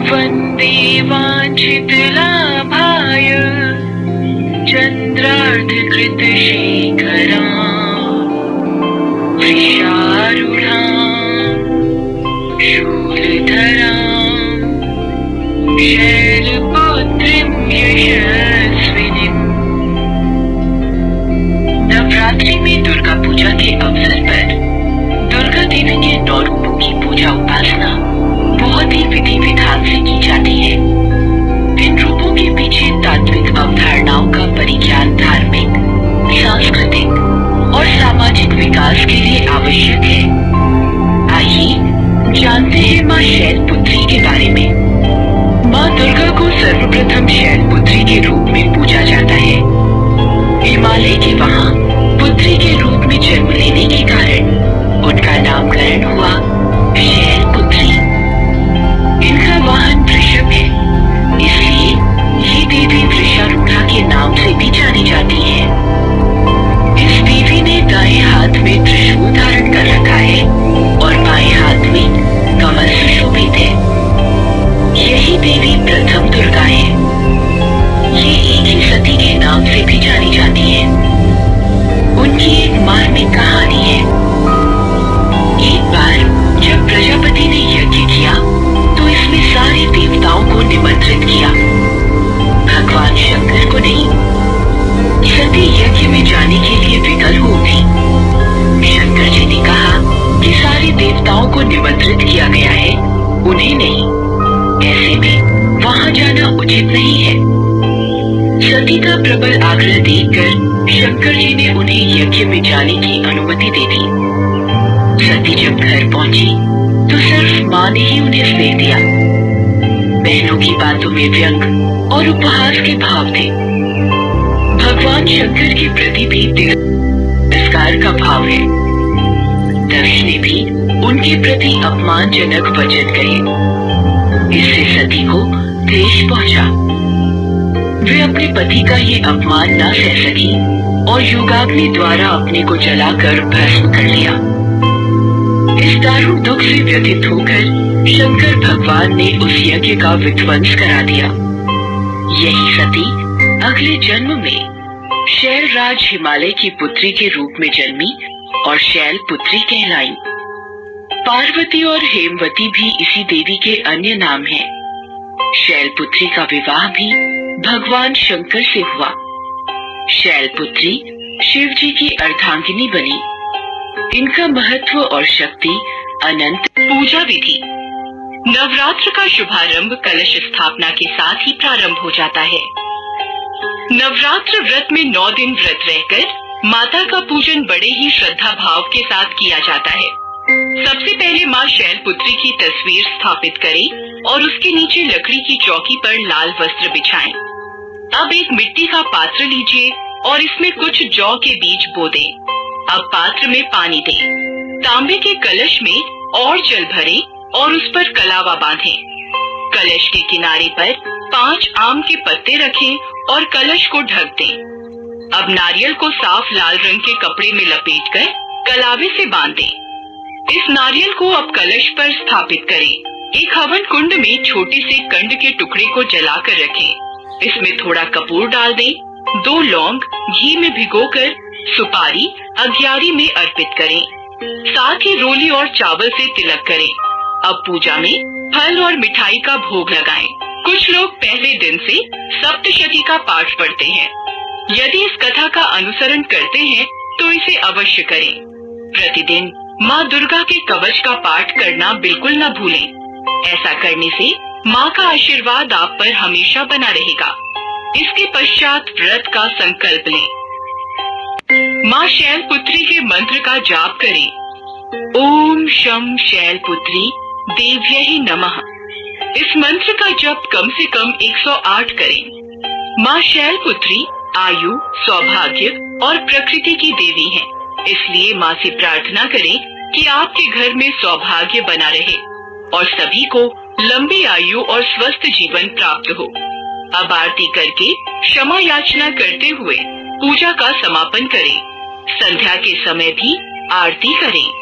वन्दे वाञ्छितलाभाय चन्द्रार्धकृतशेखराम् वृषारूढाम् शूलधराम् शैलपुत्रीं यशस्विनीम्। नवरात्रि में दुर्गा पूजा के अवसर पर दुर्गा देवी के 9 रूपों की पूजा उपासना बहुत ही विधि विधान से की जाती है। इन रूपों के पीछे तात्विक अवधारणाओं का परिज्ञान धार्मिक, सांस्कृतिक और सामाजिक विकास के लिए आवश्यक है। आइए जानते हैं माँ शैलपुत्री के बारे में। माँ दुर्गा को सर्वप्रथम शैलपुत्री के रूप में पूजा जाता है। हिमालय के वहाँ पुत्री के रूप में जन्म लेने के कारण उनका नामकरण हुआ शैलपुत्री। इनका वाहन वृषभ है, इसलिए ये देवी वृषारूढ़ा के नाम से भी जानी जाती है। इस देवी ने दाएं हाथ में त्रिशूल धारण कर रखा है और बाएं हाथ में कमल सुशोभित है। यही देवी प्रथम दुर्गा है। ये एक ही सती के नाम से भी जानी जाती है। उनकी एक मार्मिक कहानी है। एक बार जब प्रजापति ने यज्ञ किया तो इसमें सारे देवताओं को निमंत्रित किया, भगवान शंकर को नहीं। सती यज्ञ में जाने के लिए विकल हो उठी। शंकर जी ने कहा कि सारे देवताओं को निमंत्रित किया गया है, उन्हें नहीं। ऐसे में वहां जाना उचित नहीं है। सती का प्रबल आग्रह देखकर शंकर जी ने उन्हें यज्ञ में जाने की अनुमति दे दी। सती जब घर पहुंची तो सिर्फ माँ ने ही उन्हें स्नेह दिया। बहनों की बातों में व्यंग और उपहास के भाव थे। भगवान शंकर के प्रति भी तिरस्कार का भाव है। दक्ष ने भी उनके प्रति अपमानजनक वचन कहे। इससे सती को क्लेश पहुंचा। वे अपने पति का ये अपमान न सह सकी और योगाग्नि द्वारा अपने को जलाकर भस्म कर लिया। इस दारुण दुख से व्यथित होकर शंकर भगवान ने उस यज्ञ का विध्वंस करा दिया। यही सती अगले जन्म में शैलराज हिमालय की पुत्री के रूप में जन्मी और शैलपुत्री कहलाई। पार्वती और हेमवती भी इसी देवी के अन्य नाम हैं। शैलपुत्री का विवाह भी भगवान शंकर से हुआ। शैलपुत्री शिव जी की अर्धांगिनी बनी। इनका महत्व और शक्ति अनंत। पूजा विधि। नवरात्र का शुभारंभ कलश स्थापना के साथ ही प्रारंभ हो जाता है। नवरात्र व्रत में 9 दिन व्रत रहकर माता का पूजन बड़े ही श्रद्धा भाव के साथ किया जाता है। सबसे पहले माँ शैलपुत्री की तस्वीर स्थापित करें और उसके नीचे लकड़ी की चौकी पर लाल वस्त्र बिछाएं। अब एक मिट्टी का पात्र लीजिए और इसमें कुछ जौ के बीज बो दें। अब पात्र में पानी दें। तांबे के कलश में और जल भरें और उस पर कलावा बांधें। कलश के किनारे पर 5 आम के पत्ते रखें और कलश को ढक दें। अब नारियल को साफ लाल रंग के कपड़े में लपेटकर कलावे से बांध दें। इस नारियल को अब कलश पर स्थापित करें। एक हवन कुंड में छोटे से कंड के टुकड़े को जलाकर रखें। इसमें थोड़ा कपूर डाल दें। 2 लौंग घी में भिगोकर सुपारी अग्यारी में अर्पित करें। साथ ही रोली और चावल से तिलक करें। अब पूजा में फल और मिठाई का भोग लगाएं। कुछ लोग पहले दिन से सप्तशती का पाठ पढ़ते हैं। यदि इस कथा का अनुसरण करते हैं तो इसे अवश्य करें। प्रतिदिन माँ दुर्गा के कवच का पाठ करना बिल्कुल न भूलें। ऐसा करने से माँ का आशीर्वाद आप पर हमेशा बना रहेगा। इसके पश्चात व्रत का संकल्प लें। माँ शैलपुत्री के मंत्र का जाप करें। ओम शम शैलपुत्री देव्यै नमः। इस मंत्र का जप कम से कम 108 करें। माँ शैलपुत्री आयु, सौभाग्य और प्रकृति की देवी हैं। इसलिए माँ से प्रार्थना करें कि आपके घर में सौभाग्य बना रहे और सभी को लंबी आयु और स्वस्थ जीवन प्राप्त हो। अब आरती करके क्षमा याचना करते हुए पूजा का समापन करें। संध्या के समय भी आरती करें।